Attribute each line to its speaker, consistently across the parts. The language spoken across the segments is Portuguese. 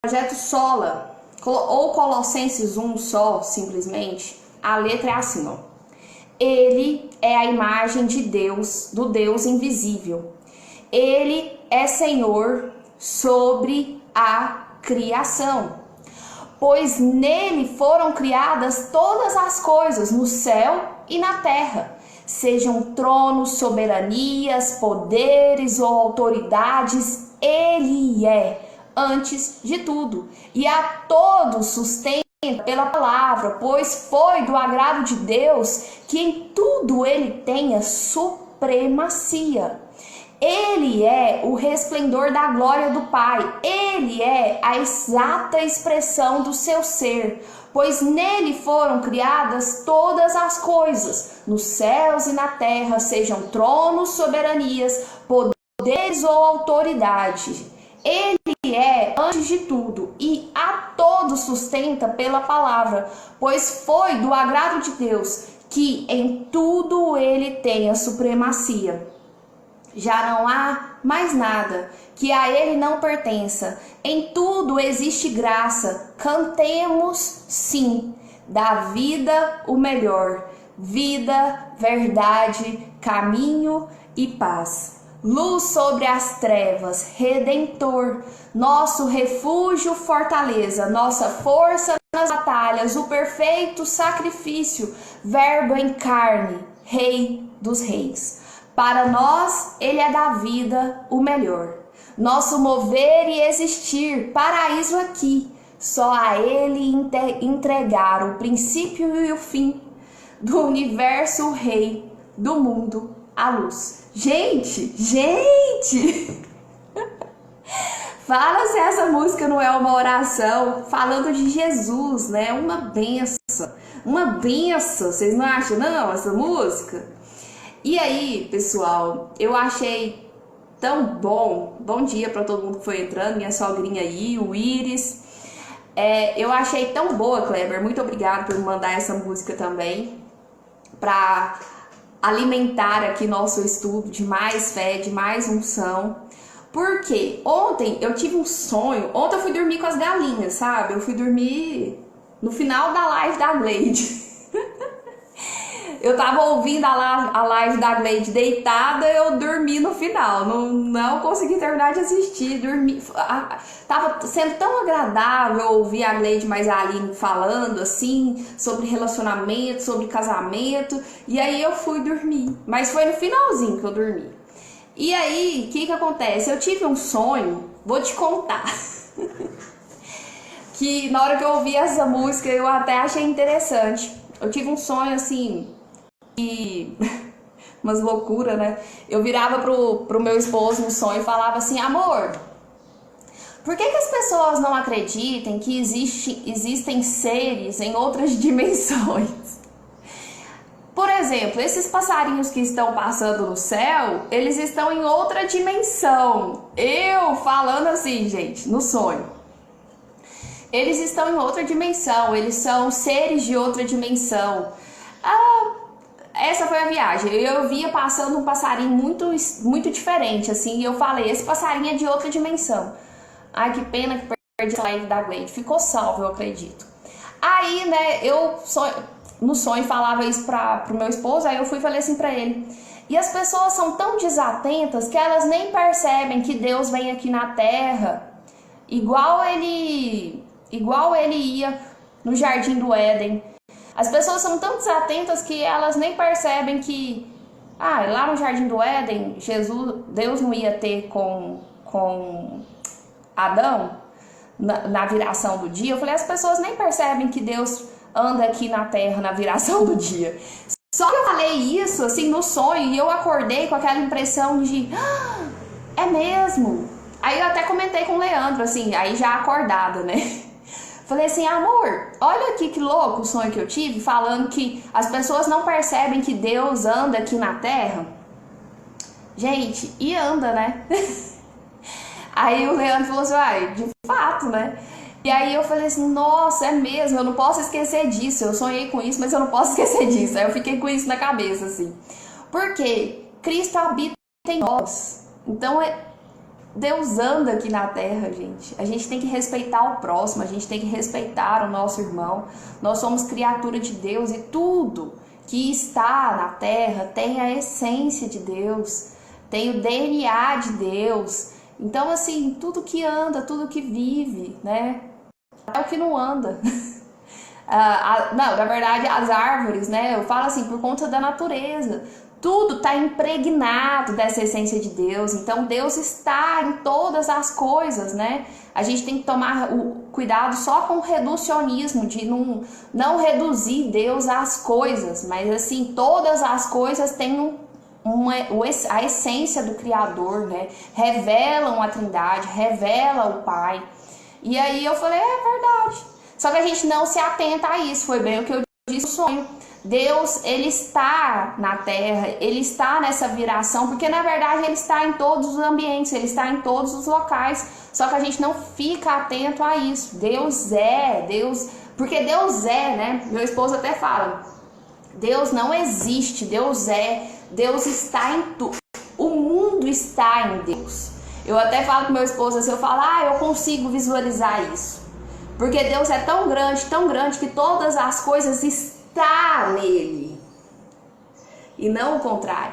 Speaker 1: projeto Sola, ou Colossenses 1 só, simplesmente, a letra é assim, ó. Ele é a imagem de Deus, do Deus invisível. Ele é Senhor sobre a criação. Pois nele foram criadas todas as coisas, no céu e na terra. Sejam tronos, soberanias, poderes ou autoridades, ele é antes de tudo. E a todos sustenta pela palavra, pois foi do agrado de Deus que em tudo ele tenha supremacia. Ele é o resplendor da glória do Pai. Ele é a exata expressão do seu ser, pois nele foram criadas todas as coisas, nos céus e na terra, sejam tronos, soberanias, poderes ou autoridade. Ele é antes de tudo e a todos sustenta pela palavra, pois foi do agrado de Deus que em tudo ele tenha supremacia. Já não há mais nada que a ele não pertença. Em tudo existe graça. Cantemos sim, da vida o melhor. Vida, verdade, caminho e paz. Luz sobre as trevas, Redentor, nosso refúgio, fortaleza, nossa força nas batalhas, o perfeito sacrifício, Verbo em carne, Rei dos reis. Para nós, ele é da vida o melhor. Nosso mover e existir, paraíso aqui. Só a ele entregar o princípio e o fim do universo, o rei, do mundo, a luz. Gente! Fala se essa música não é uma oração falando de Jesus, né? Uma benção. Vocês não acham, não, essa música? E aí, pessoal, eu achei tão bom. Bom dia para todo mundo que foi entrando, minha sogrinha aí, o Iris. Eu achei tão boa, Kleber. Muito obrigada por me mandar essa música também, para alimentar aqui nosso estudo de mais fé, de mais unção. Porque ontem eu tive um sonho. Ontem eu fui dormir com as galinhas, sabe? Eu fui dormir no final da live da Gleide. Eu tava ouvindo a live da Gleide deitada, eu dormi no final. Não consegui terminar de assistir, dormi. Tava sendo tão agradável ouvir a Gleide mais a Aline falando assim, sobre relacionamento, sobre casamento. E aí eu fui dormir. Mas foi no finalzinho que eu dormi. E aí, o que acontece? Eu tive um sonho, vou te contar. Que na hora que eu ouvi essa música, eu até achei interessante. Eu tive um sonho assim... E umas loucuras, né? Eu virava pro meu esposo no sonho e falava assim: amor, por que as pessoas não acreditam que existem seres em outras dimensões? Por exemplo, esses passarinhos que estão passando no céu, eles estão em outra dimensão. Eu falando assim, gente, no sonho. Eles estão em outra dimensão, eles são seres de outra dimensão. Essa foi a viagem. Eu via passando um passarinho muito diferente, assim, e eu falei, esse passarinho é de outra dimensão. Ai, que pena que perdi a live da Gleide. Ficou salvo, eu acredito. Aí, né, no sonho falava isso pro meu esposo, aí eu fui e falei assim pra ele. E as pessoas são tão desatentas que elas nem percebem que Deus vem aqui na Terra, igual ele ia no Jardim do Éden. As pessoas são tão desatentas que elas nem percebem que lá no Jardim do Éden, Deus não ia ter com Adão na viração do dia. Eu falei, as pessoas nem percebem que Deus anda aqui na terra na viração do dia. Só que eu falei isso assim no sonho e eu acordei com aquela impressão de é mesmo. Aí eu até comentei com o Leandro, assim, aí já acordada, né? Falei assim, amor, olha aqui que louco o sonho que eu tive, falando que as pessoas não percebem que Deus anda aqui na Terra. Gente, e anda, né? Aí o Leandro falou assim, de fato, né? E aí eu falei assim, nossa, é mesmo, eu não posso esquecer disso. Eu sonhei com isso, mas eu não posso esquecer disso. Aí eu fiquei com isso na cabeça, assim. Porque Cristo habita em nós. Então, Deus anda aqui na terra, gente. A gente tem que respeitar o próximo, a gente tem que respeitar o nosso irmão. Nós somos criatura de Deus e tudo que está na terra tem a essência de Deus, tem o DNA de Deus. Então, assim, tudo que anda, tudo que vive, né? É o que não anda. Não, na verdade, as árvores, né? Eu falo assim, por conta da natureza. Tudo está impregnado dessa essência de Deus. Então, Deus está em todas as coisas, né? A gente tem que tomar o cuidado só com o reducionismo, de não reduzir Deus às coisas. Mas, assim, todas as coisas têm a essência do Criador, né? Revelam a Trindade, revela o Pai. E aí eu falei, é verdade. Só que a gente não se atenta a isso. Foi bem o que eu disse no sonho. Deus, ele está na terra, ele está nessa viração, porque na verdade ele está em todos os ambientes, ele está em todos os locais, só que a gente não fica atento a isso. Porque Deus é, né? Meu esposo até fala, Deus não existe, Deus está em tudo, o mundo está em Deus. Eu até falo com meu esposo assim, eu falo, eu consigo visualizar isso, porque Deus é tão grande que todas as coisas estão nele e não o contrário.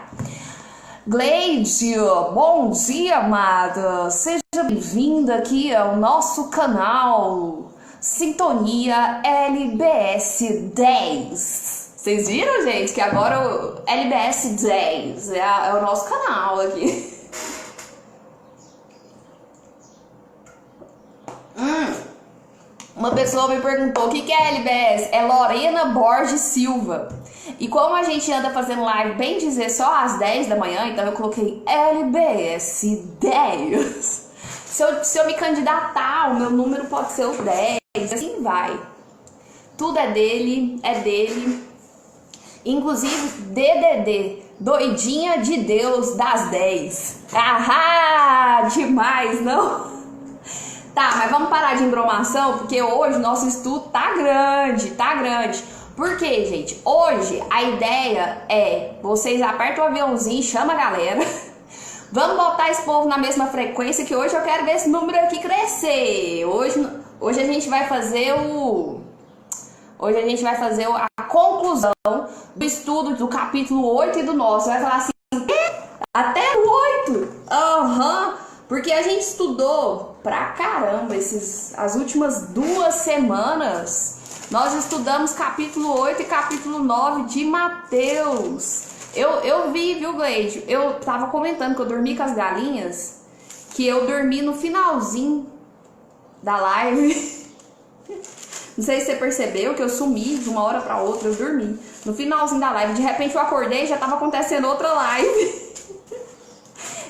Speaker 1: Gleide, bom dia, amada, seja bem-vinda aqui ao nosso canal Sintonia LBS 10. Vocês viram, gente, que agora o LBS 10 é o nosso canal aqui. Uma pessoa me perguntou o que é LBS? É Lorena Borges Silva. E como a gente anda fazendo live, bem dizer, só às 10 da manhã, então eu coloquei LBS 10. Se eu me candidatar, o meu número pode ser o 10, assim vai. Tudo é dele, Inclusive DDD, doidinha de Deus das 10. Ahá, demais, não? Tá, mas vamos parar de embromação, porque hoje o nosso estudo tá grande. Por quê, gente? Hoje a ideia é, vocês apertam o aviãozinho, chama a galera. Vamos botar esse povo na mesma frequência, que hoje eu quero ver esse número aqui crescer. Hoje a gente vai fazer a conclusão do estudo do capítulo 8 e do nosso. Vai falar assim, até o 8? Porque a gente estudou pra caramba as últimas 2 semanas. Nós estudamos capítulo 8 e capítulo 9 de Mateus. Eu vi, viu, Gleide? Eu tava comentando que eu dormi com as galinhas, que eu dormi no finalzinho da live. Não sei se você percebeu que eu sumi de uma hora pra outra, eu dormi no finalzinho da live. De repente eu acordei e já tava acontecendo outra live.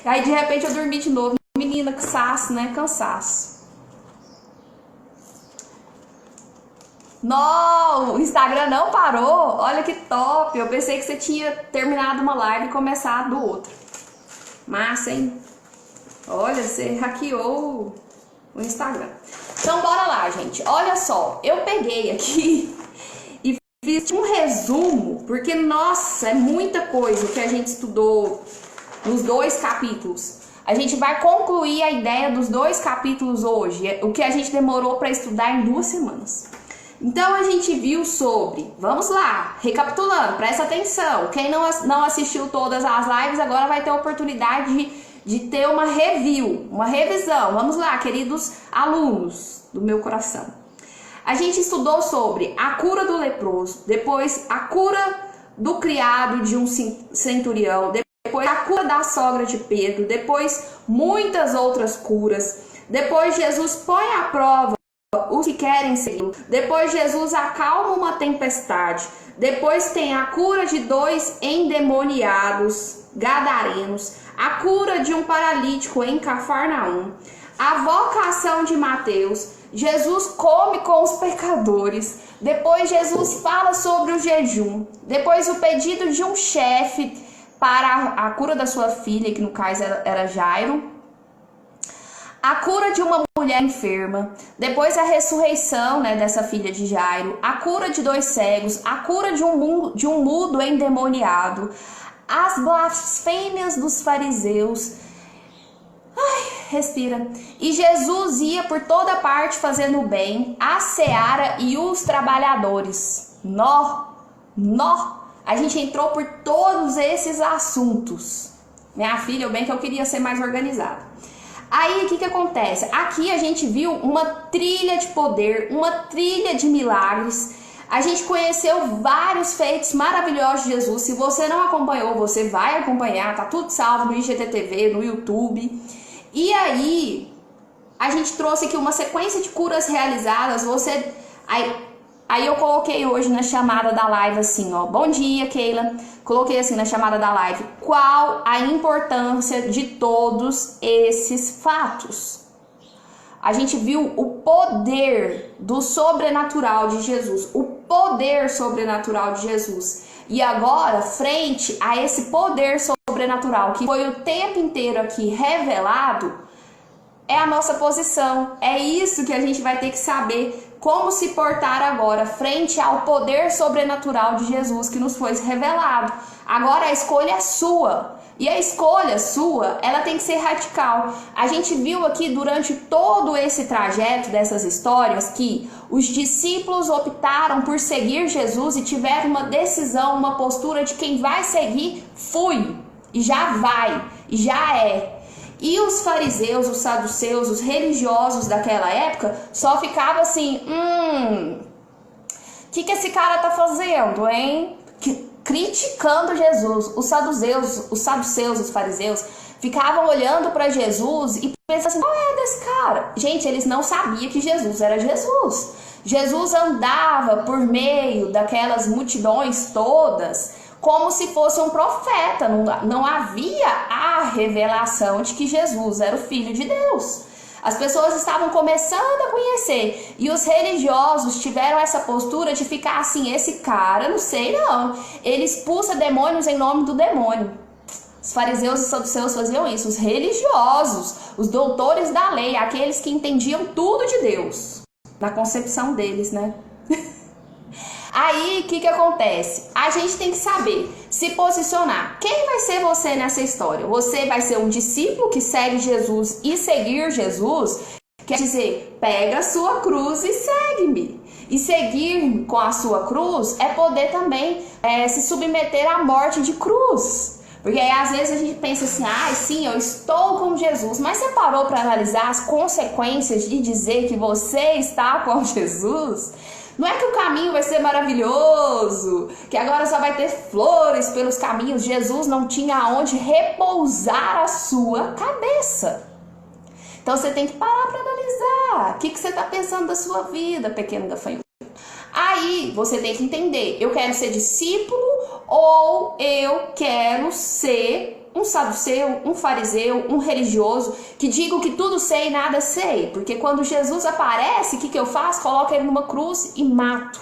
Speaker 1: Aí de repente eu dormi de novo. Menina, cansaço, né? Cansaço. Não, o Instagram não parou. Olha que top. Eu pensei que você tinha terminado uma live e começado outra. Massa, hein? Olha, você hackeou o Instagram. Então bora lá, gente. Olha só, eu peguei aqui e fiz um resumo, porque nossa, é muita coisa que a gente estudou nos 2 capítulos. A gente vai concluir a ideia dos 2 capítulos hoje, o que a gente demorou para estudar em 2 semanas. Então a gente viu sobre, vamos lá, recapitulando, presta atenção. Quem não assistiu todas as lives agora vai ter a oportunidade de ter uma review, uma revisão. Vamos lá, queridos alunos do meu coração. A gente estudou sobre a cura do leproso, depois a cura do criado de um centurião, depois a cura da sogra de Pedro, depois muitas outras curas. Depois Jesus põe à prova os que querem segui-lo. Depois Jesus acalma uma tempestade. Depois tem a cura de 2 endemoniados gadarenos, a cura de um paralítico em Cafarnaum, a vocação de Mateus. Jesus come com os pecadores. Depois Jesus fala sobre o jejum. Depois o pedido de um chefe para a cura da sua filha, que no caso era Jairo. A cura de uma mulher enferma. Depois a ressurreição, né, dessa filha de Jairo. A cura de 2 cegos. A cura de um mudo endemoniado. As blasfêmias dos fariseus. Ai, Respira. E Jesus ia por toda parte fazendo o bem, a seara e os trabalhadores. A gente entrou por todos esses assuntos. Minha filha, o bem que eu queria ser mais organizada. Aí, o que acontece? Aqui a gente viu uma trilha de poder, uma trilha de milagres. A gente conheceu vários feitos maravilhosos de Jesus. Se você não acompanhou, você vai acompanhar. Tá tudo salvo no IGTV, no YouTube. E aí, a gente trouxe aqui uma sequência de curas realizadas. Aí eu coloquei hoje na chamada da live assim, ó. Bom dia, Keila. Coloquei assim na chamada da live. Qual a importância de todos esses fatos? A gente viu o poder do sobrenatural de Jesus. O poder sobrenatural de Jesus. E agora, frente a esse poder sobrenatural que foi o tempo inteiro aqui revelado, é a nossa posição. É isso que a gente vai ter que saber. Como se portar agora frente ao poder sobrenatural de Jesus que nos foi revelado. Agora a escolha é sua. E a escolha sua, ela tem que ser radical. A gente viu aqui durante todo esse trajeto dessas histórias que os discípulos optaram por seguir Jesus e tiveram uma decisão, uma postura de quem vai seguir, fui. E já vai, e já é. E os fariseus, os saduceus, os religiosos daquela época só ficavam assim, o que esse cara tá fazendo, hein? Criticando Jesus. Os saduceus, os fariseus ficavam olhando para Jesus e pensando assim, qual é desse cara? Gente, eles não sabiam que Jesus era Jesus. Jesus andava por meio daquelas multidões todas como se fosse um profeta, não havia a revelação de que Jesus era o Filho de Deus. As pessoas estavam começando a conhecer e os religiosos tiveram essa postura de ficar assim, esse cara, não sei não, ele expulsa demônios em nome do demônio. Os fariseus e saduceus faziam isso, os religiosos, os doutores da lei, aqueles que entendiam tudo de Deus, na concepção deles, né? Aí, o que acontece? A gente tem que saber se posicionar. Quem vai ser você nessa história? Você vai ser um discípulo que segue Jesus e seguir Jesus? Quer dizer, pega a sua cruz e segue-me. E seguir com a sua cruz é poder também se submeter à morte de cruz. Porque aí, às vezes a gente pensa assim, sim, eu estou com Jesus. Mas você parou para analisar as consequências de dizer que você está com Jesus? Não é que o caminho vai ser maravilhoso, que agora só vai ter flores pelos caminhos. Jesus não tinha aonde repousar a sua cabeça. Então você tem que parar para analisar. O que você está pensando da sua vida, pequeno gafanhoto? Aí você tem que entender, eu quero ser discípulo ou eu quero ser um saduceu, um fariseu, um religioso, que digo que tudo sei e nada sei. Porque quando Jesus aparece, o que eu faço? Coloco ele numa cruz e mato.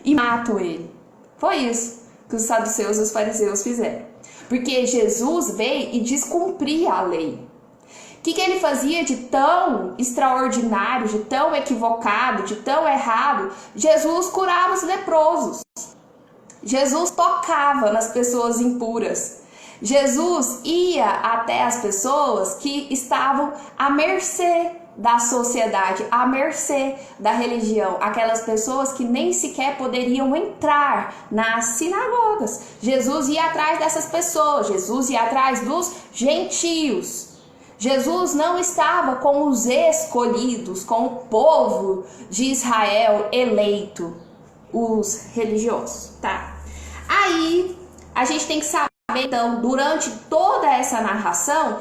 Speaker 1: E mato ele. Foi isso que os saduceus e os fariseus fizeram. Porque Jesus veio e descumpria a lei. O que ele fazia de tão extraordinário, de tão equivocado, de tão errado? Jesus curava os leprosos. Jesus tocava nas pessoas impuras. Jesus ia até as pessoas que estavam à mercê da sociedade, à mercê da religião. Aquelas pessoas que nem sequer poderiam entrar nas sinagogas. Jesus ia atrás dessas pessoas. Jesus ia atrás dos gentios. Jesus não estava com os escolhidos, com o povo de Israel eleito, os religiosos, tá? Aí, a gente tem que saber, então, durante toda essa narração,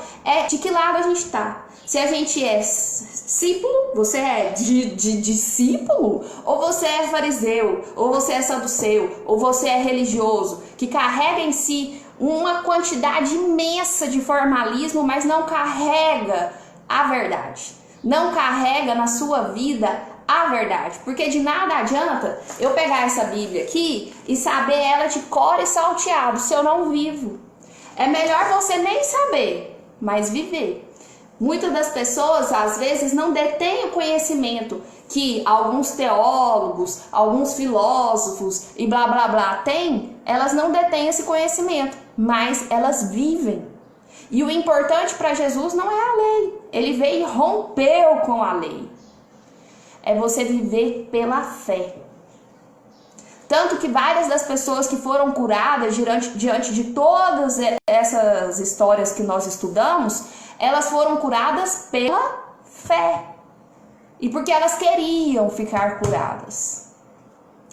Speaker 1: de que lado a gente tá. Se a gente é discípulo, você é de discípulo, ou você é fariseu, ou você é saduceu, ou você é religioso, que carrega em si uma quantidade imensa de formalismo, mas não carrega a verdade. Não carrega na sua vida a verdade, porque de nada adianta eu pegar essa Bíblia aqui e saber ela de cor e salteado se eu não vivo. É melhor você nem saber, mas viver. Muitas das pessoas às vezes não detêm o conhecimento que alguns teólogos, alguns filósofos e blá blá blá têm. Elas não detêm esse conhecimento, mas elas vivem. E o importante para Jesus não é a lei. Ele veio e rompeu com a lei. É você viver pela fé. Tanto que várias das pessoas que foram curadas diante de todas essas histórias que nós estudamos, elas foram curadas pela fé. E porque elas queriam ficar curadas.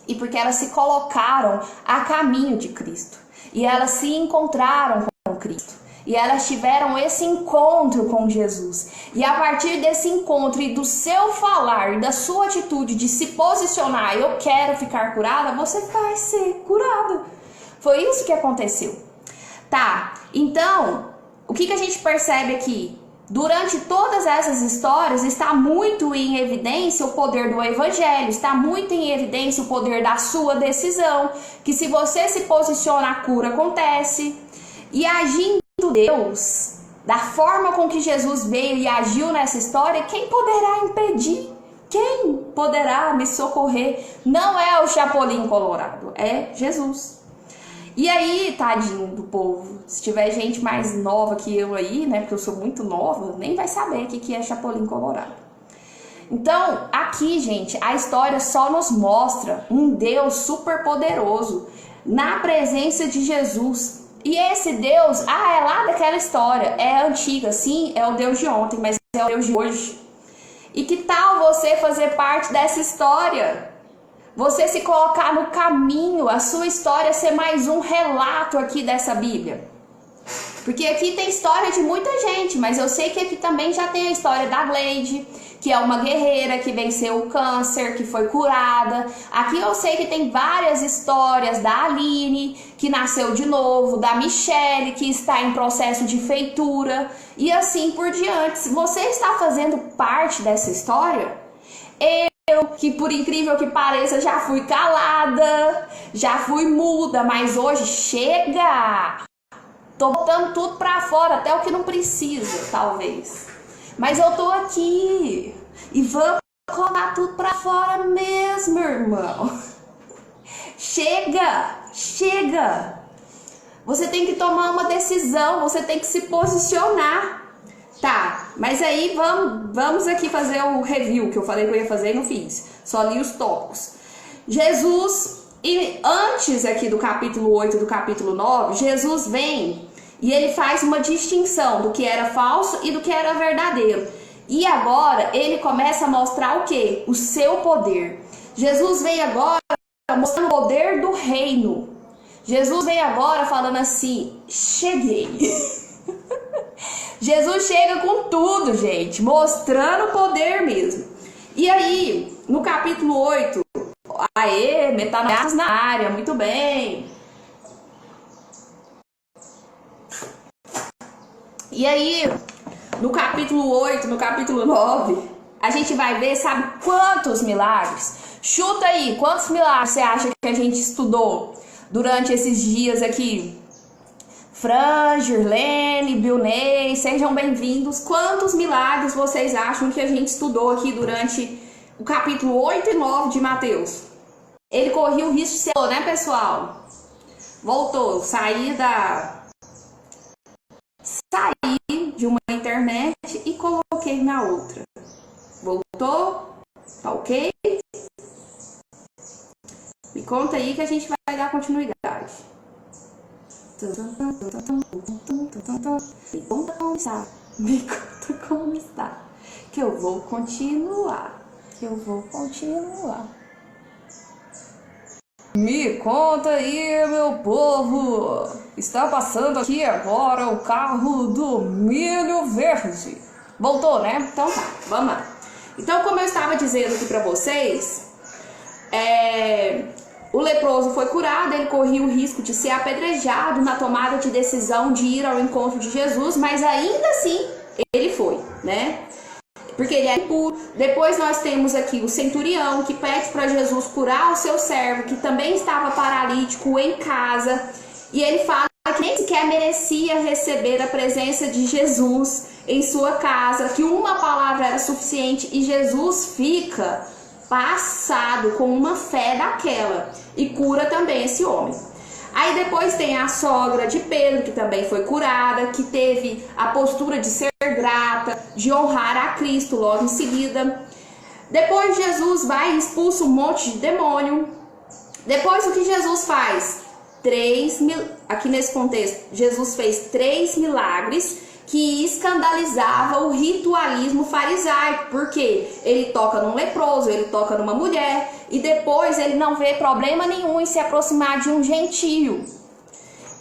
Speaker 1: E porque elas se colocaram a caminho de Cristo. E elas se encontraram com Cristo. E elas tiveram esse encontro com Jesus. E a partir desse encontro e do seu falar e da sua atitude de se posicionar, eu quero ficar curada, você vai ser curada. Foi isso que aconteceu. Tá, então, o que a gente percebe aqui? Durante todas essas histórias está muito em evidência o poder do evangelho, está muito em evidência o poder da sua decisão, que se você se posiciona, a cura acontece. E agindo Deus, da forma com que Jesus veio e agiu nessa história, quem poderá impedir? Quem poderá me socorrer? Não é o Chapolin Colorado, é Jesus. E aí, tadinho do povo, se tiver gente mais nova que eu aí, né, porque eu sou muito nova, nem vai saber o que é Chapolin Colorado. Então, aqui, gente, a história só nos mostra um Deus super poderoso na presença de Jesus. E esse Deus, é lá daquela história, é antiga, sim, é o Deus de ontem, mas é o Deus de hoje. E que tal você fazer parte dessa história? Você se colocar no caminho, a sua história ser mais um relato aqui dessa Bíblia. Porque aqui tem história de muita gente, mas eu sei que aqui também já tem a história da Gleide, que é uma guerreira que venceu o câncer, que foi curada. Aqui eu sei que tem várias histórias da Aline, que nasceu de novo, da Michele, que está em processo de feitura, e assim por diante. Se você está fazendo parte dessa história, eu, que por incrível que pareça, já fui calada, já fui muda, mas hoje chega! Tô botando tudo pra fora, até o que não precisa, talvez. Mas eu tô aqui e vamos colocar tudo pra fora mesmo, irmão. Chega, chega. Você tem que tomar uma decisão, você tem que se posicionar. Tá, mas aí vamos aqui fazer o review que eu falei que eu ia fazer e não fiz. Só li os tópicos. Jesus, e antes aqui do capítulo 8 e do capítulo 9, Jesus vem e ele faz uma distinção do que era falso e do que era verdadeiro. E agora ele começa a mostrar o quê? O seu poder. Jesus vem agora mostrando o poder do reino. Jesus vem agora falando assim, cheguei. Jesus chega com tudo, gente, mostrando o poder mesmo. E aí, no capítulo 8, aê, metanoias na área, muito bem. E aí, no capítulo 8, no capítulo 9, a gente vai ver, sabe quantos milagres? Chuta aí, quantos milagres você acha que a gente estudou durante esses dias aqui? Fran, Girlene, Bilney, sejam bem-vindos. Quantos milagres vocês acham que a gente estudou aqui durante o capítulo 8 e 9 de Mateus? Ele corria o risco de ser, né, pessoal? Voltou, saí de uma internet e coloquei na outra. Voltou? Tá ok? Me conta aí que a gente vai dar continuidade. Me conta como está, que eu vou continuar, Me conta aí, meu povo, está passando aqui agora o carro do milho verde. Voltou, né? Então tá, vamos lá. Então, como eu estava dizendo aqui pra vocês, o leproso foi curado, ele corria o risco de ser apedrejado na tomada de decisão de ir ao encontro de Jesus, mas ainda assim ele foi, né? Porque ele é impuro. Depois nós temos aqui o centurião que pede para Jesus curar o seu servo, que também estava paralítico em casa, e ele fala que nem sequer merecia receber a presença de Jesus em sua casa, que uma palavra era suficiente, e Jesus fica passado com uma fé daquela e cura também esse homem. Aí depois tem a sogra de Pedro, que também foi curada, que teve a postura de ser grata, de honrar a Cristo logo em seguida. Depois Jesus vai e expulsa um monte de demônio. Depois o que Jesus faz? Aqui nesse contexto, Jesus fez 3 milagres que escandalizava o ritualismo farisaico, porque ele toca num leproso, ele toca numa mulher, e depois ele não vê problema nenhum em se aproximar de um gentio.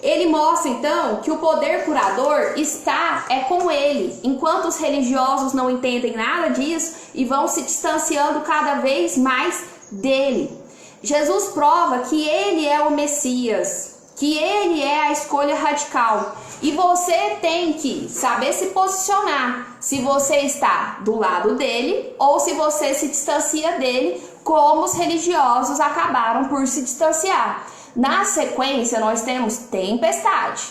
Speaker 1: Ele mostra então que o poder curador está com ele, enquanto os religiosos não entendem nada disso e vão se distanciando cada vez mais dele. Jesus prova que ele é o Messias, que ele é a escolha radical. E você tem que saber se posicionar, se você está do lado dele ou se você se distancia dele, como os religiosos acabaram por se distanciar. Na sequência, nós temos tempestade.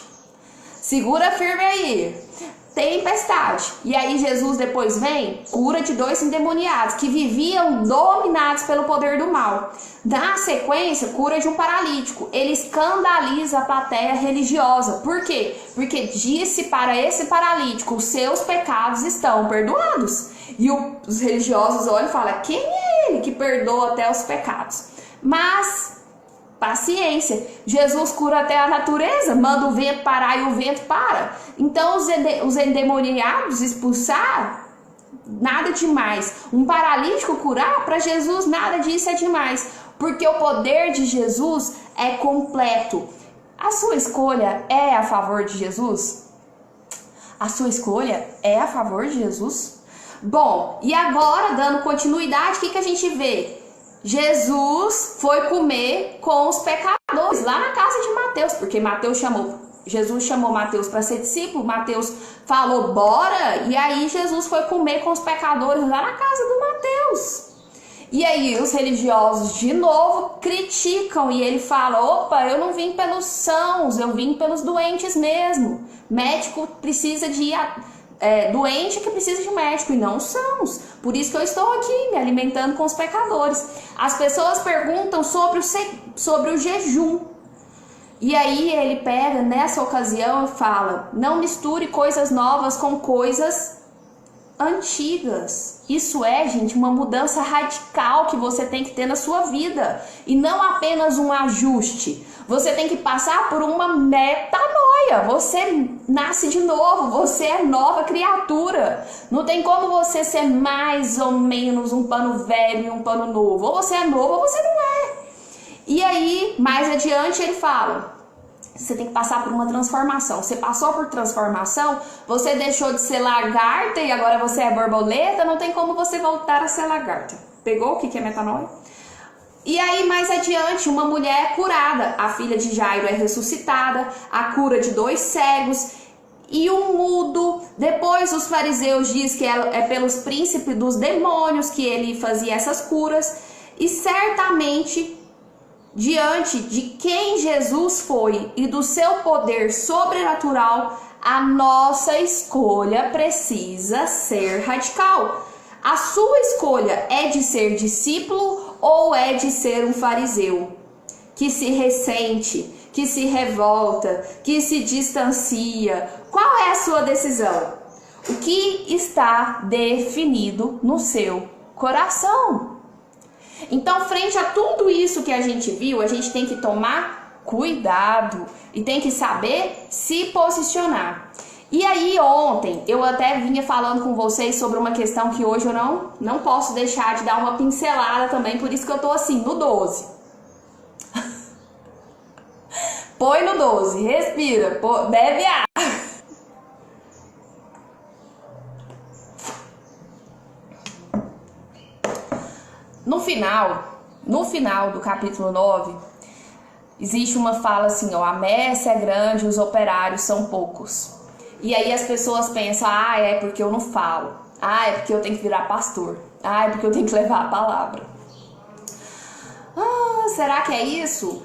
Speaker 1: Segura firme aí. Tempestade. E aí Jesus depois vem, cura de 2 endemoniados que viviam dominados pelo poder do mal. Na sequência, cura de um paralítico. Ele escandaliza a plateia religiosa. Por quê? Porque disse para esse paralítico: os seus pecados estão perdoados. E os religiosos olham e falam: quem é ele que perdoa até os pecados? Mas paciência, Jesus cura até a natureza, manda o vento parar e o vento para. Então os endemoniados expulsar, nada demais. Um paralítico curar, para Jesus nada disso é demais, porque o poder de Jesus é completo. A sua escolha é a favor de Jesus? A sua escolha é a favor de Jesus? Bom, e agora, dando continuidade, o que a gente vê? Jesus foi comer com os pecadores lá na casa de Mateus, porque Jesus chamou Mateus para ser discípulo. Mateus falou bora, e aí Jesus foi comer com os pecadores lá na casa do Mateus. E aí os religiosos de novo criticam e ele fala: opa, eu não vim pelos sãos, eu vim pelos doentes mesmo. Médico precisa de doente que precisa de um médico e não sãos. Por isso que eu estou aqui me alimentando com os pecadores. As pessoas perguntam sobre o jejum. E aí ele pega nessa ocasião e fala: não misture coisas novas com coisas antigas. Isso gente, uma mudança radical que você tem que ter na sua vida. E não apenas um ajuste. Você tem que passar por uma metanoia. Você nasce de novo, você é nova criatura. Não tem como você ser mais ou menos um pano velho e um pano novo. Ou você é novo ou você não é. E aí, mais adiante, ele fala: você tem que passar por uma transformação. Você passou por transformação, você deixou de ser lagarta e agora você é borboleta, não tem como você voltar a ser lagarta. Pegou o que é metanoia? E aí, mais adiante, uma mulher é curada. A filha de Jairo é ressuscitada, a cura de 2 cegos e um mudo. Depois os fariseus dizem que é pelos príncipes dos demônios que ele fazia essas curas. E certamente, diante de quem Jesus foi e do seu poder sobrenatural, a nossa escolha precisa ser radical. A sua escolha é de ser discípulo ou é de ser um fariseu que se ressente, que se revolta, que se distancia? Qual é a sua decisão? O que está definido no seu coração? Então, frente a tudo isso que a gente viu, a gente tem que tomar cuidado e tem que saber se posicionar. E aí ontem eu até vinha falando com vocês sobre uma questão que hoje eu não posso deixar de dar uma pincelada também, por isso que eu tô assim, no 12. Põe no 12, respira, bebe ar. No final do capítulo 9, existe uma fala assim, a messe é grande, os operários são poucos. E aí as pessoas pensam: é porque eu não falo, é porque eu tenho que virar pastor, é porque eu tenho que levar a palavra. Será que é isso?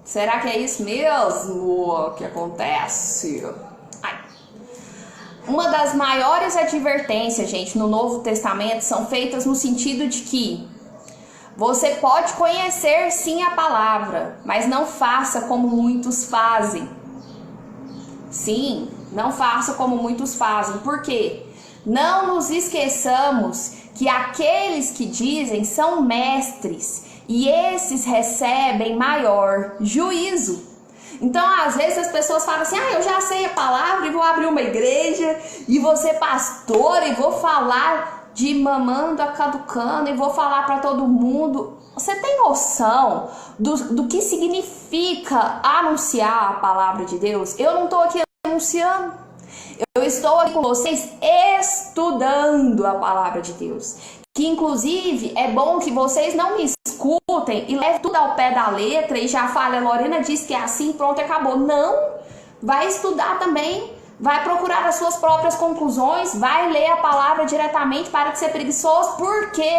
Speaker 1: Será que é isso mesmo que acontece? Uma das maiores advertências, gente, no Novo Testamento são feitas no sentido de que Você pode conhecer sim a palavra, mas não faça como muitos fazem. Sim, não faça como muitos fazem. Por quê? Não nos esqueçamos que aqueles que dizem são mestres e esses recebem maior juízo. Então, às vezes as pessoas falam assim: eu já sei a palavra e vou abrir uma igreja e vou ser pastora e vou falar de mamando a caducando e vou falar para todo mundo. Você tem noção do que significa anunciar a palavra de Deus? Eu não estou aqui anunciando. Eu estou aqui com vocês estudando a palavra de Deus. Que inclusive é bom que vocês não me escutem e levem tudo ao pé da letra e já falem: a Lorena disse que é assim, pronto, acabou. Não, vai estudar também, vai procurar as suas próprias conclusões, vai ler a palavra diretamente, para de ser preguiçoso. Por que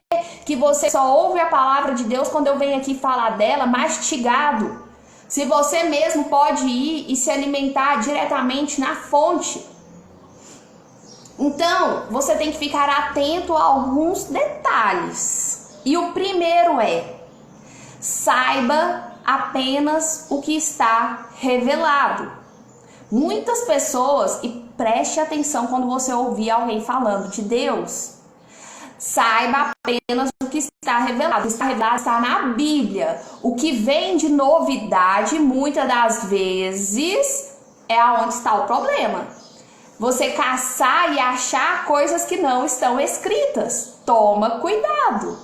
Speaker 1: você só ouve a palavra de Deus quando eu venho aqui falar dela mastigado? Se você mesmo pode ir e se alimentar diretamente na fonte. Então, você tem que ficar atento a alguns detalhes. E o primeiro é: saiba apenas o que está revelado. Muitas pessoas, e preste atenção quando você ouvir alguém falando de Deus, saiba apenas o que está revelado. Está revelado, está na Bíblia. O que vem de novidade, muitas das vezes, é aonde está o problema. Você caçar e achar coisas que não estão escritas. Toma cuidado.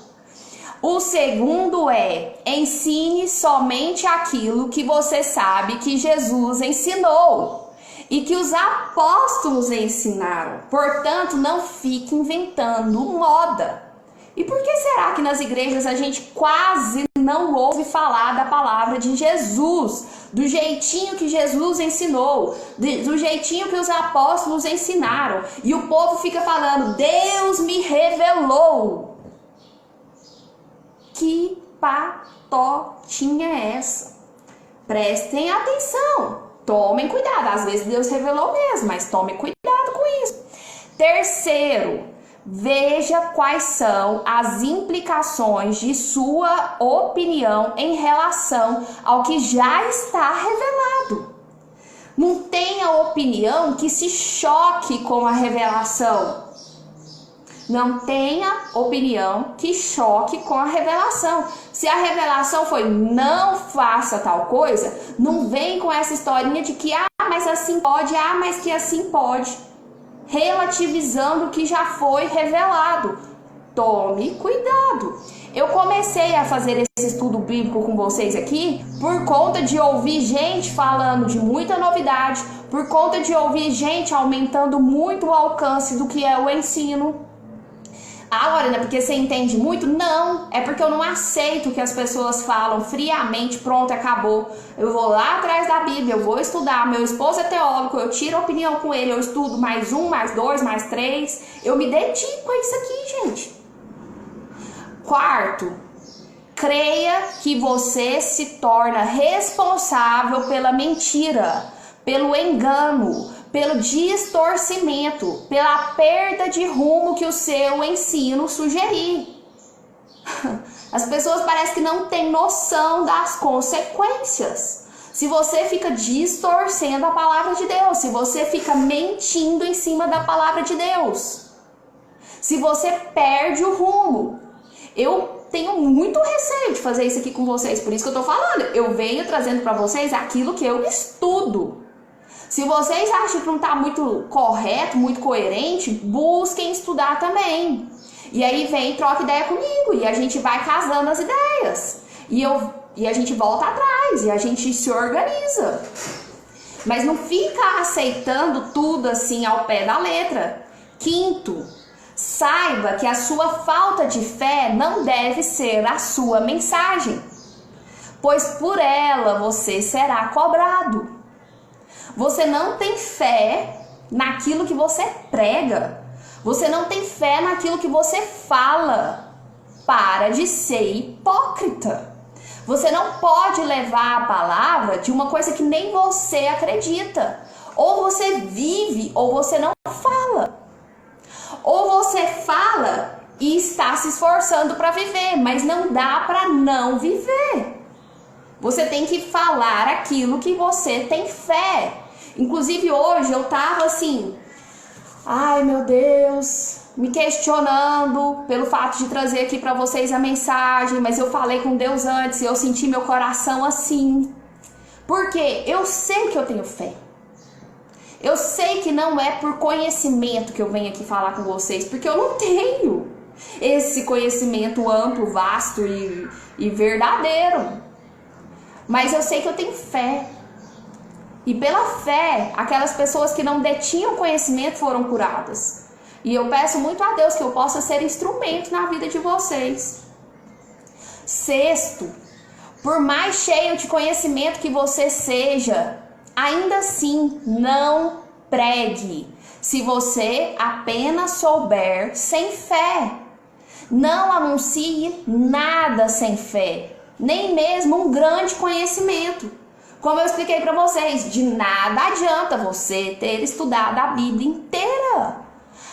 Speaker 1: O segundo é: ensine somente aquilo que você sabe que Jesus ensinou e que os apóstolos ensinaram. Portanto, não fique inventando moda. E por que será que nas igrejas a gente quase não ouve falar da palavra de Jesus, do jeitinho que Jesus ensinou, do jeitinho que os apóstolos ensinaram? E o povo fica falando: Deus me revelou. Que patotinha é essa? Prestem atenção, tomem cuidado. Às vezes Deus revelou mesmo, mas tomem cuidado com isso. Terceiro, veja quais são as implicações de sua opinião em relação ao que já está revelado. Não tenha opinião que se choque com a revelação. Não tenha opinião que choque com a revelação. Se a revelação foi não faça tal coisa, não vem com essa historinha de que mas assim pode, mas que assim pode. Relativizando o que já foi revelado. Tome cuidado. Eu comecei a fazer esse estudo bíblico com vocês aqui por conta de ouvir gente falando de muita novidade, por conta de ouvir gente aumentando muito o alcance do que é o ensino. Lorena, porque você entende muito? Não, é porque eu não aceito que as pessoas falam friamente: pronto, acabou. Eu vou lá atrás da Bíblia, eu vou estudar. Meu esposo é teólogo, eu tiro a opinião com ele, eu estudo mais 1, mais 2, mais 3. Eu me dedico a isso aqui, gente. Quarto, creia que você se torna responsável pela mentira, pelo engano, pelo distorcimento, pela perda de rumo que o seu ensino sugerir. As pessoas parecem que não têm noção das consequências. Se você fica distorcendo a palavra de Deus, se você fica mentindo em cima da palavra de Deus, se você perde o rumo. Eu tenho muito receio de fazer isso aqui com vocês, por isso que eu tô falando. Eu venho trazendo para vocês aquilo que eu estudo. Se vocês acham que não está muito correto, muito coerente, busquem estudar também. E aí vem e troca ideia comigo. E a gente vai casando as ideias. E a gente volta atrás. E a gente se organiza. Mas não fica aceitando tudo assim ao pé da letra. Quinto, saiba que a sua falta de fé não deve ser a sua mensagem, pois por ela você será cobrado. Você não tem fé naquilo que você prega. Você não tem fé naquilo que você fala. Para de ser hipócrita. Você não pode levar a palavra de uma coisa que nem você acredita. Ou você vive ou você não fala. Ou você fala e está se esforçando para viver, mas não dá para não viver. Você tem que falar aquilo que você tem fé. Inclusive hoje eu tava assim, ai meu Deus, me questionando pelo fato de trazer aqui para vocês a mensagem, mas eu falei com Deus antes e eu senti meu coração assim. Porque eu sei que eu tenho fé. Eu sei que não é por conhecimento que eu venho aqui falar com vocês, porque eu não tenho esse conhecimento amplo, vasto e verdadeiro. Mas eu sei que eu tenho fé. E pela fé, aquelas pessoas que não detinham conhecimento foram curadas. E eu peço muito a Deus que eu possa ser instrumento na vida de vocês. Sexto, por mais cheio de conhecimento que você seja, ainda assim não pregue, se você apenas souber sem fé. Não anuncie nada sem fé, nem mesmo um grande conhecimento. Como eu expliquei para vocês, de nada adianta você ter estudado a Bíblia inteira,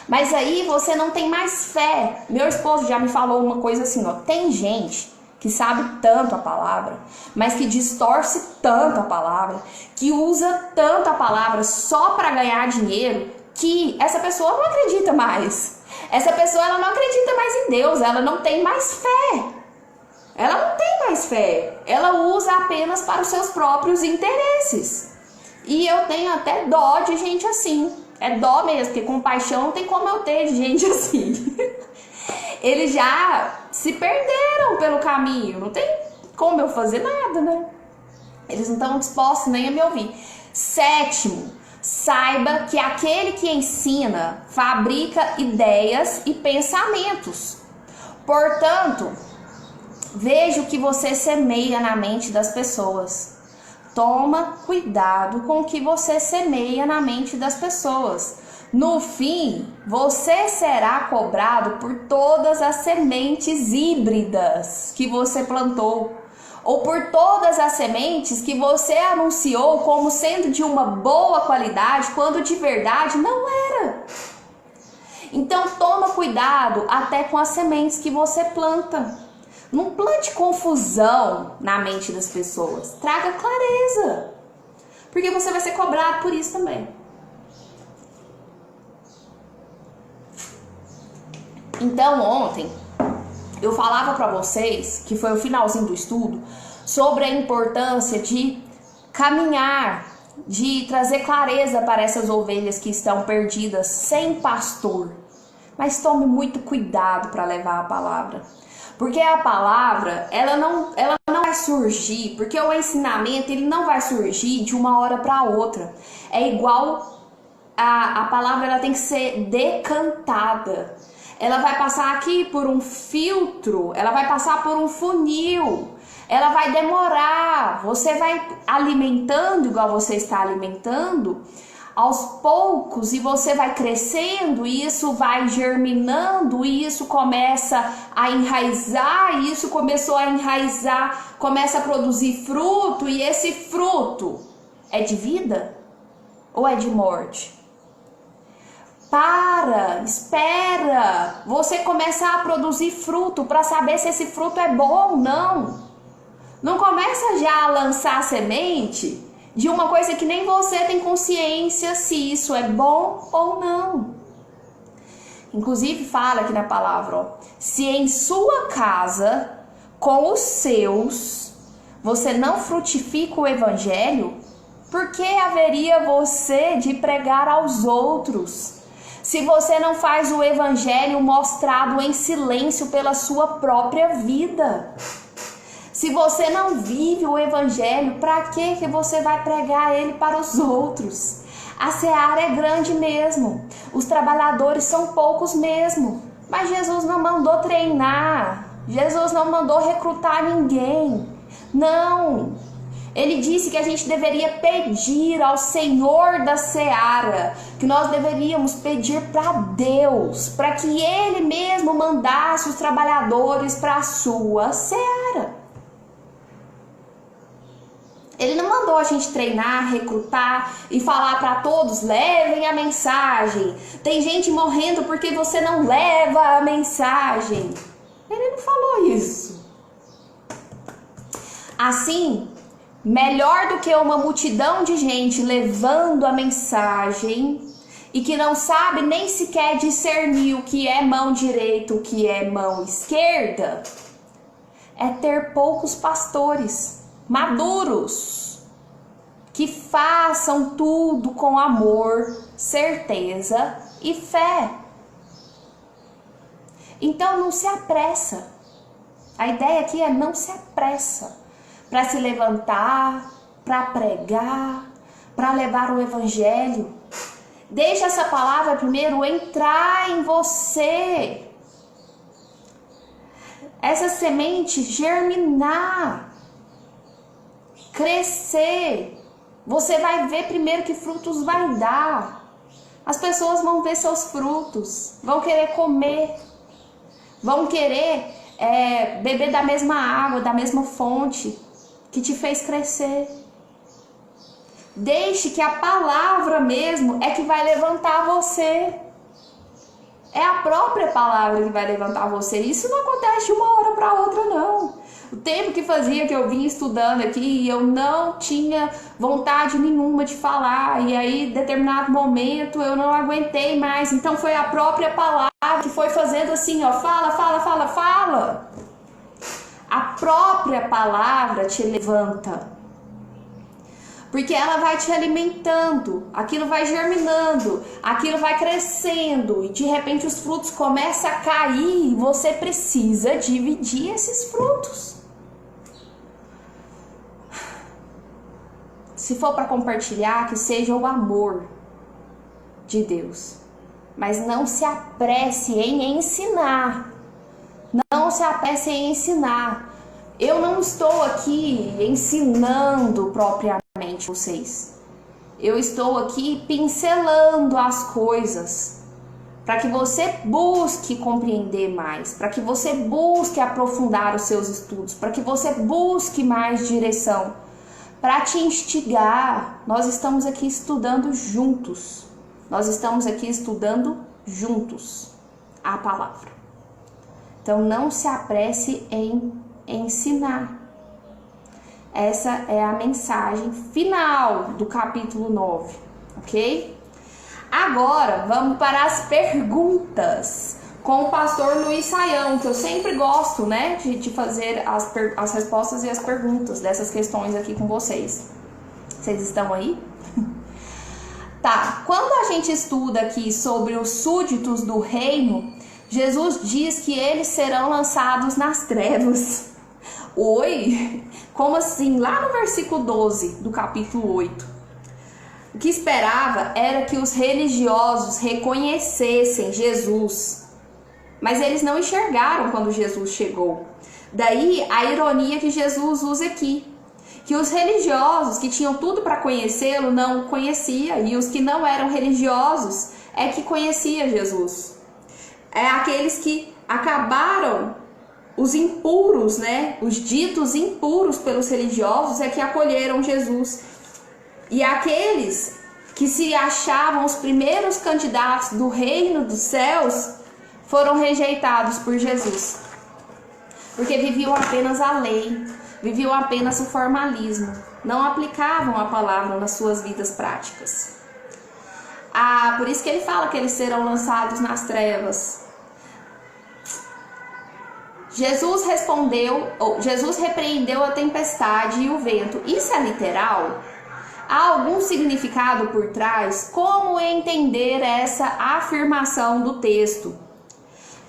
Speaker 1: mas aí você não tem mais fé. Meu esposo já me falou uma coisa assim, ó, tem gente que sabe tanto a palavra, mas que distorce tanto a palavra, que usa tanto a palavra só para ganhar dinheiro, que essa pessoa não acredita mais. Essa pessoa ela não acredita mais em Deus, ela não tem mais fé. Ela não tem mais fé. Ela usa apenas para os seus próprios interesses. E eu tenho até dó de gente assim. É dó mesmo, porque compaixão não tem como eu ter de gente assim. Eles já se perderam pelo caminho. Não tem como eu fazer nada, né? Eles não estão dispostos nem a me ouvir. Sétimo, saiba que aquele que ensina fabrica ideias e pensamentos. Portanto, veja o que você semeia na mente das pessoas. Toma cuidado com o que você semeia na mente das pessoas. No fim, você será cobrado por todas as sementes híbridas que você plantou, ou por todas as sementes que você anunciou como sendo de uma boa qualidade, quando de verdade não era. Então toma cuidado até com as sementes que você planta. Não plante confusão na mente das pessoas. Traga clareza. Porque você vai ser cobrado por isso também. Então ontem eu falava para vocês, que foi o finalzinho do estudo, sobre a importância de caminhar, de trazer clareza para essas ovelhas que estão perdidas sem pastor. Mas tome muito cuidado para levar a palavra. Porque a palavra, ela não vai surgir, porque o ensinamento ele não vai surgir de uma hora para outra. É igual a palavra, ela tem que ser decantada. Ela vai passar aqui por um filtro, ela vai passar por um funil, ela vai demorar. Você vai alimentando igual você está alimentando, aos poucos, e você vai crescendo, e isso vai germinando, e isso começa a enraizar, e isso começou a enraizar, começa a produzir fruto, e esse fruto é de vida ou é de morte? Espera, você começar a produzir fruto para saber se esse fruto é bom ou não. Não começa já a lançar semente de uma coisa que nem você tem consciência se isso é bom ou não. Inclusive fala aqui na palavra, ó, se em sua casa, com os seus, você não frutifica o evangelho, por que haveria você de pregar aos outros? Se você não faz o evangelho mostrado em silêncio pela sua própria vida. Se você não vive o evangelho, para que você vai pregar ele para os outros? A seara é grande mesmo. Os trabalhadores são poucos mesmo. Mas Jesus não mandou treinar. Jesus não mandou recrutar ninguém. Não. Ele disse que a gente deveria pedir ao Senhor da seara, que nós deveríamos pedir para Deus, para que Ele mesmo mandasse os trabalhadores para a sua seara. Ele não mandou a gente treinar, recrutar e falar para todos, levem a mensagem. Tem gente morrendo porque você não leva a mensagem. Ele não falou isso. Assim, melhor do que uma multidão de gente levando a mensagem e que não sabe nem sequer discernir o que é mão direita, o que é mão esquerda, é ter poucos pastores maduros que façam tudo com amor, certeza e fé. Então não se apressa. A ideia aqui é não se apressa para se levantar, para pregar, para levar o evangelho. Deixa essa palavra primeiro entrar em você. Essa semente germinar, crescer. Você vai ver primeiro que frutos vai dar. As pessoas vão ver seus frutos, vão querer comer, vão querer beber da mesma água, da mesma fonte que te fez crescer. Deixe que a palavra mesmo é que vai levantar você. É a própria palavra que vai levantar você. Isso não acontece de uma hora para outra, não. O tempo que fazia que eu vinha estudando aqui e eu não tinha vontade nenhuma de falar. E aí, em determinado momento, eu não aguentei mais. Então, foi a própria palavra que foi fazendo assim, ó. Fala, fala, fala, fala. A própria palavra te levanta. Porque ela vai te alimentando, aquilo vai germinando, aquilo vai crescendo e de repente os frutos começam a cair e você precisa dividir esses frutos. Se for para compartilhar, que seja o amor de Deus. Mas não se apresse em ensinar. Não se apresse em ensinar. Eu não estou aqui ensinando propriamente vocês. Eu estou aqui pincelando as coisas para que você busque compreender mais, para que você busque aprofundar os seus estudos, para que você busque mais direção, para te instigar. Nós estamos aqui estudando juntos. Nós estamos aqui estudando juntos a palavra. Então não se apresse em ensinar. Essa é a mensagem final do capítulo 9, ok? Agora vamos para as perguntas com o pastor Luiz Saião, que eu sempre gosto, né, de fazer as respostas e as perguntas dessas questões aqui com vocês. Vocês estão aí? Tá, quando a gente estuda aqui sobre os súditos do reino, Jesus diz que eles serão lançados nas trevas. Oi? Como assim? Lá no versículo 12 do capítulo 8. O que esperava era que os religiosos reconhecessem Jesus, mas eles não enxergaram quando Jesus chegou. Daí a ironia que Jesus usa aqui, que os religiosos que tinham tudo para conhecê-lo não conheciam, e os que não eram religiosos é que conheciam Jesus. É aqueles que acabaram, os impuros, né? Os ditos impuros pelos religiosos é que acolheram Jesus. E aqueles que se achavam os primeiros candidatos do reino dos céus foram rejeitados por Jesus. Porque viviam apenas a lei, viviam apenas o formalismo, não aplicavam a palavra nas suas vidas práticas. Por isso que ele fala que eles serão lançados nas trevas. Jesus repreendeu a tempestade e o vento. Isso é literal? Há algum significado por trás? Como entender essa afirmação do texto?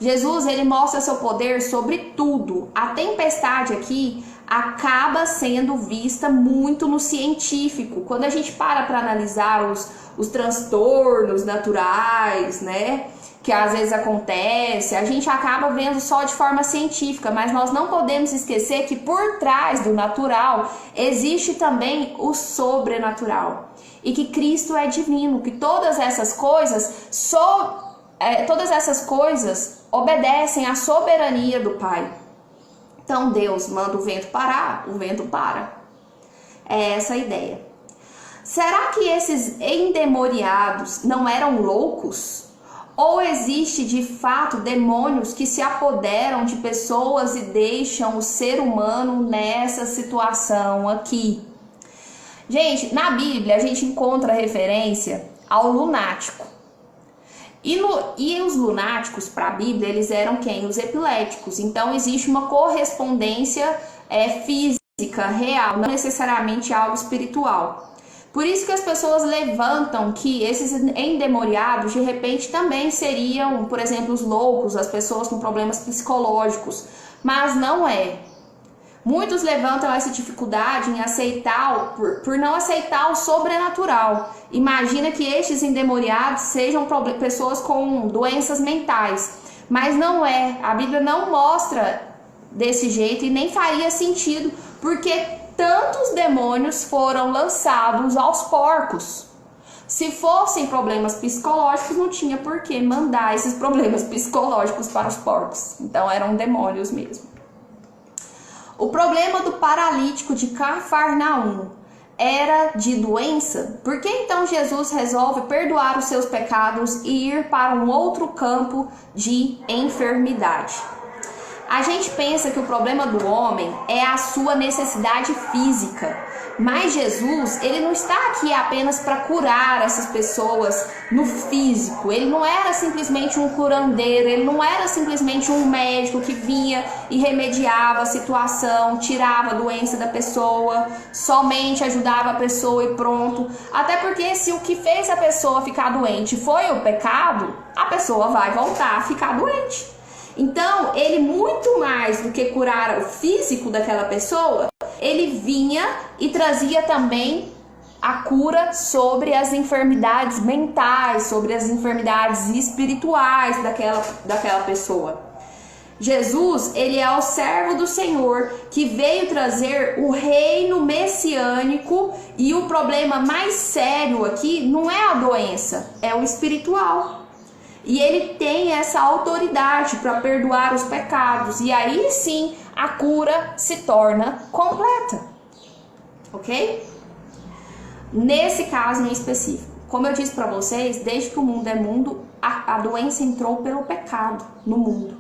Speaker 1: Jesus, ele mostra seu poder sobre tudo. A tempestade aqui acaba sendo vista muito no científico. Quando a gente para analisar os transtornos naturais, né, que às vezes acontece, a gente acaba vendo só de forma científica, mas nós não podemos esquecer que por trás do natural existe também o sobrenatural, e que Cristo é divino, que todas essas coisas obedecem à soberania do Pai. Então Deus manda o vento parar, o vento para. É essa a ideia. Será que esses endemoniados não eram loucos? Ou existe de fato demônios que se apoderam de pessoas e deixam o ser humano nessa situação aqui? Gente, na Bíblia a gente encontra referência ao lunático. E os lunáticos, para a Bíblia, eles eram quem? Os epiléticos. Então existe uma correspondência física, real, não necessariamente algo espiritual. Por isso que as pessoas levantam que esses endemoniados de repente também seriam, por exemplo, os loucos, as pessoas com problemas psicológicos, mas não é. Muitos levantam essa dificuldade em aceitar, por não aceitar o sobrenatural. Imagina que estes endemoniados sejam pessoas com doenças mentais, mas não é. A Bíblia não mostra desse jeito e nem faria sentido, porque tantos demônios foram lançados aos porcos. Se fossem problemas psicológicos, não tinha por que mandar esses problemas psicológicos para os porcos. Então eram demônios mesmo. O problema do paralítico de Cafarnaum era de doença? Por que então Jesus resolve perdoar os seus pecados e ir para um outro campo de enfermidade? A gente pensa que o problema do homem é a sua necessidade física, mas Jesus, ele não está aqui apenas para curar essas pessoas no físico. Ele não era simplesmente um curandeiro, ele não era simplesmente um médico que vinha e remediava a situação, tirava a doença da pessoa, somente ajudava a pessoa e pronto. Até porque se o que fez a pessoa ficar doente foi o pecado, a pessoa vai voltar a ficar doente. Então, ele muito mais do que curar o físico daquela pessoa, ele vinha e trazia também a cura sobre as enfermidades mentais, sobre as enfermidades espirituais daquela pessoa. Jesus, ele é o servo do Senhor que veio trazer o reino messiânico, e o problema mais sério aqui não é a doença, é o espiritual. E ele tem essa autoridade para perdoar os pecados. E aí sim a cura se torna completa. Ok? Nesse caso em específico, como eu disse para vocês, desde que o mundo é mundo, a doença entrou pelo pecado no mundo.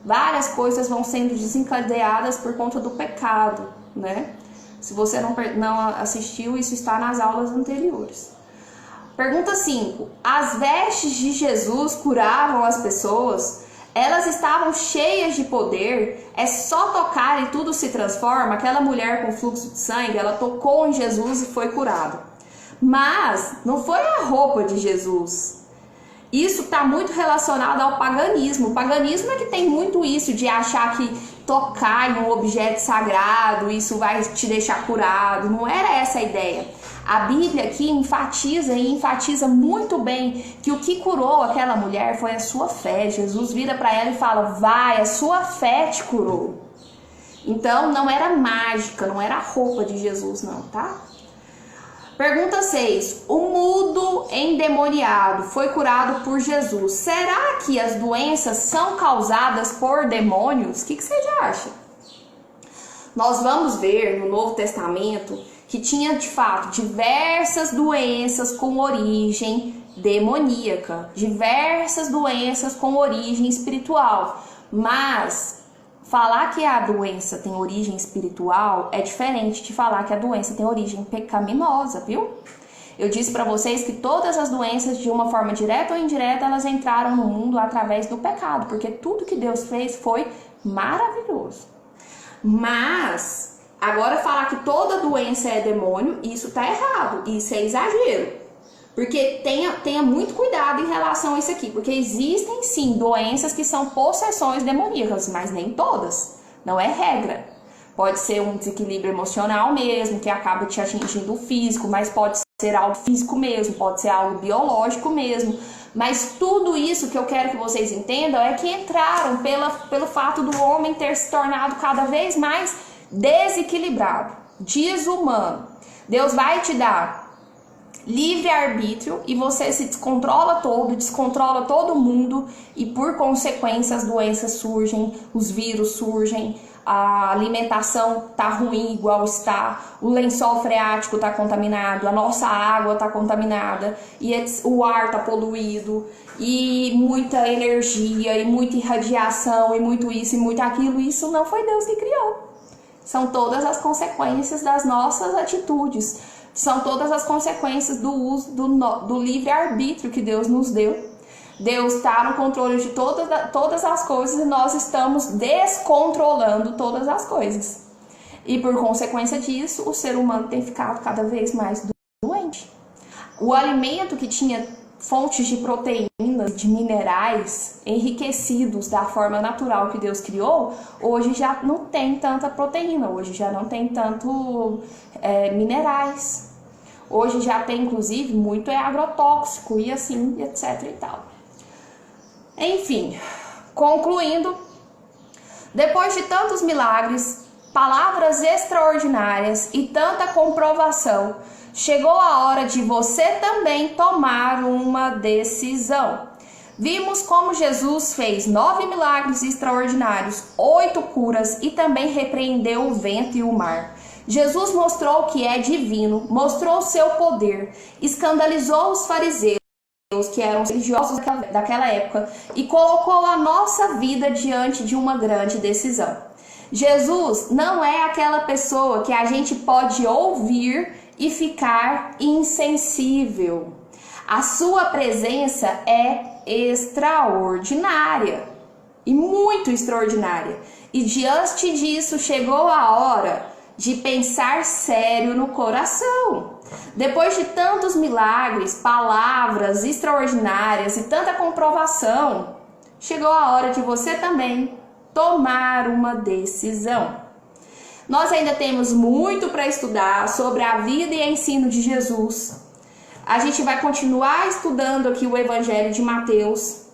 Speaker 1: Várias coisas vão sendo desencadeadas por conta do pecado, né? Se você não assistiu, isso está nas aulas anteriores. Pergunta 5. As vestes de Jesus curavam as pessoas? Elas estavam cheias de poder? É só tocar e tudo se transforma? Aquela mulher com fluxo de sangue, ela tocou em Jesus e foi curada. Mas não foi a roupa de Jesus. Isso está muito relacionado ao paganismo. O paganismo é que tem muito isso de achar que tocar em um objeto sagrado, isso vai te deixar curado. Não era essa a ideia. A Bíblia aqui enfatiza muito bem que o que curou aquela mulher foi a sua fé. Jesus vira para ela e fala: vai, a sua fé te curou. Então não era mágica, não era a roupa de Jesus não, tá? Pergunta 6. O mudo endemoniado foi curado por Jesus. Será que as doenças são causadas por demônios? O que você acha? Nós vamos ver no Novo Testamento que tinha de fato diversas doenças com origem demoníaca, diversas doenças com origem espiritual, mas falar que a doença tem origem espiritual é diferente de falar que a doença tem origem pecaminosa, viu? Eu disse para vocês que todas as doenças, de uma forma direta ou indireta, elas entraram no mundo através do pecado, porque tudo que Deus fez foi maravilhoso. Mas agora falar que toda doença é demônio, isso tá errado, isso é exagero. Porque tenha muito cuidado em relação a isso aqui, porque existem sim doenças que são possessões demoníacas, mas nem todas, não é regra. Pode ser um desequilíbrio emocional mesmo, que acaba te atingindo o físico, mas pode ser algo físico mesmo, pode ser algo biológico mesmo. Mas tudo isso que eu quero que vocês entendam é que entraram pelo fato do homem ter se tornado cada vez mais desequilibrado, desumano. Deus vai te dar livre-arbítrio e você se descontrola todo mundo e por consequência as doenças surgem, os vírus surgem, a alimentação tá ruim igual está, o lençol freático tá contaminado, a nossa água tá contaminada e o ar tá poluído e muita energia e muita irradiação e muito isso e muito aquilo. Isso não foi Deus que criou. São todas as consequências das nossas atitudes. São todas as consequências do uso do livre-arbítrio que Deus nos deu. Deus está no controle de todas as coisas e nós estamos descontrolando todas as coisas. E por consequência disso, o ser humano tem ficado cada vez mais doente. O alimento que tinha fontes de proteínas, de minerais enriquecidos da forma natural que Deus criou, hoje já não tem tanta proteína, hoje já não tem tanto minerais. Hoje já tem, inclusive, muito agrotóxico e assim, etc e tal. Enfim, concluindo, depois de tantos milagres, palavras extraordinárias e tanta comprovação, chegou a hora de você também tomar uma decisão. Vimos como Jesus fez 9 milagres extraordinários, 8 curas e também repreendeu o vento e o mar. Jesus mostrou que é divino, mostrou seu poder, escandalizou os fariseus, que eram religiosos daquela época, e colocou a nossa vida diante de uma grande decisão. Jesus não é aquela pessoa que a gente pode ouvir e ficar insensível. A sua presença é extraordinária e muito extraordinária. E diante disso chegou a hora de pensar sério no coração. Depois de tantos milagres, palavras extraordinárias e tanta comprovação, chegou a hora de você também tomar uma decisão. Nós ainda temos muito para estudar sobre a vida e ensino de Jesus. A gente vai continuar estudando aqui o Evangelho de Mateus.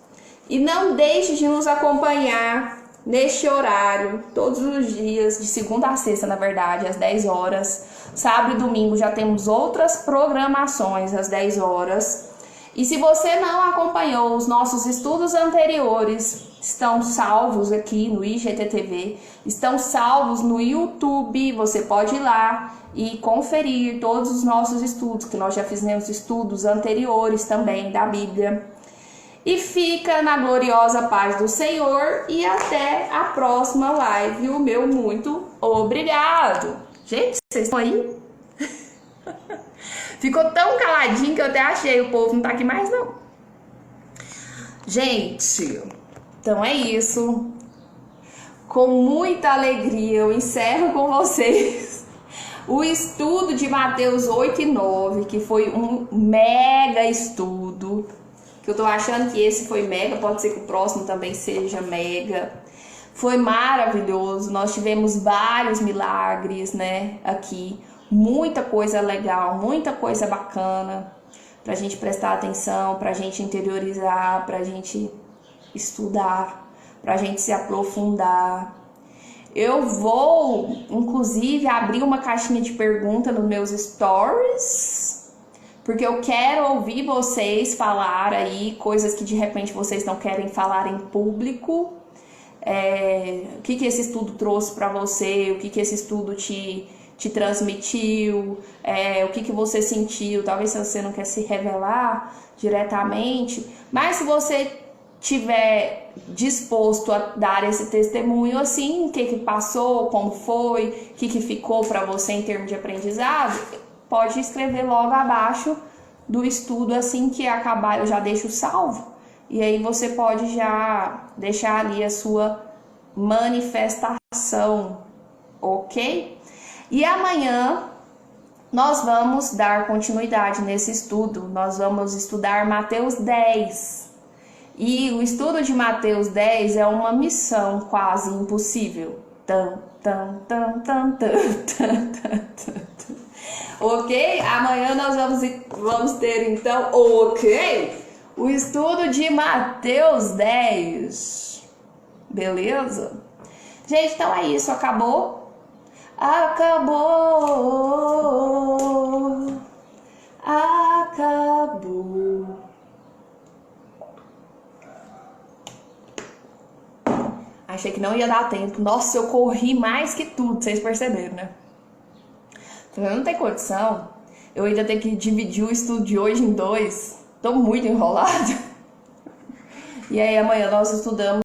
Speaker 1: E não deixe de nos acompanhar neste horário, todos os dias, de segunda a sexta, na verdade, às 10 horas. Sábado e domingo já temos outras programações às 10 horas. E se você não acompanhou os nossos estudos anteriores, estão salvos aqui no IGTV, estão salvos no YouTube. Você pode ir lá e conferir todos os nossos estudos, que nós já fizemos estudos anteriores também da Bíblia. E fica na gloriosa paz do Senhor e até a próxima live. O meu muito obrigado. Gente, vocês estão aí? Ficou tão caladinho que eu até achei. O povo não tá aqui mais, não. Gente, então é isso. Com muita alegria eu encerro com vocês o estudo de Mateus 8 e 9, que foi um mega estudo. Que eu tô achando que esse foi mega, pode ser que o próximo também seja mega. Foi maravilhoso, nós tivemos vários milagres, né, aqui. Muita coisa legal, muita coisa bacana pra gente prestar atenção, pra gente interiorizar, pra gente estudar, pra gente se aprofundar. Eu vou, inclusive, abrir uma caixinha de pergunta nos meus stories, porque eu quero ouvir vocês falar aí coisas que de repente vocês não querem falar em público. O que esse estudo trouxe para você, o que esse estudo te transmitiu, o que você sentiu. Talvez você não quer se revelar diretamente, mas se você tiver disposto a dar esse testemunho assim, o que passou, como foi, o que ficou para você em termos de aprendizado, pode escrever logo abaixo do estudo. Assim que acabar eu já deixo salvo. E aí você pode já deixar ali a sua manifestação, ok? E amanhã nós vamos dar continuidade nesse estudo. Nós vamos estudar Mateus 10. E o estudo de Mateus 10 é uma missão quase impossível. Ok? Amanhã nós vamos ter então, ok? O estudo de Mateus 10. Beleza? Gente, então é isso. Acabou? Acabou. Acabou. acabou. Achei que não ia dar tempo. Nossa, eu corri mais que tudo, vocês perceberam, né? Não tem condição. Eu ainda tenho que dividir o estudo de hoje em 2. Tô muito enrolada. E aí amanhã nós estudamos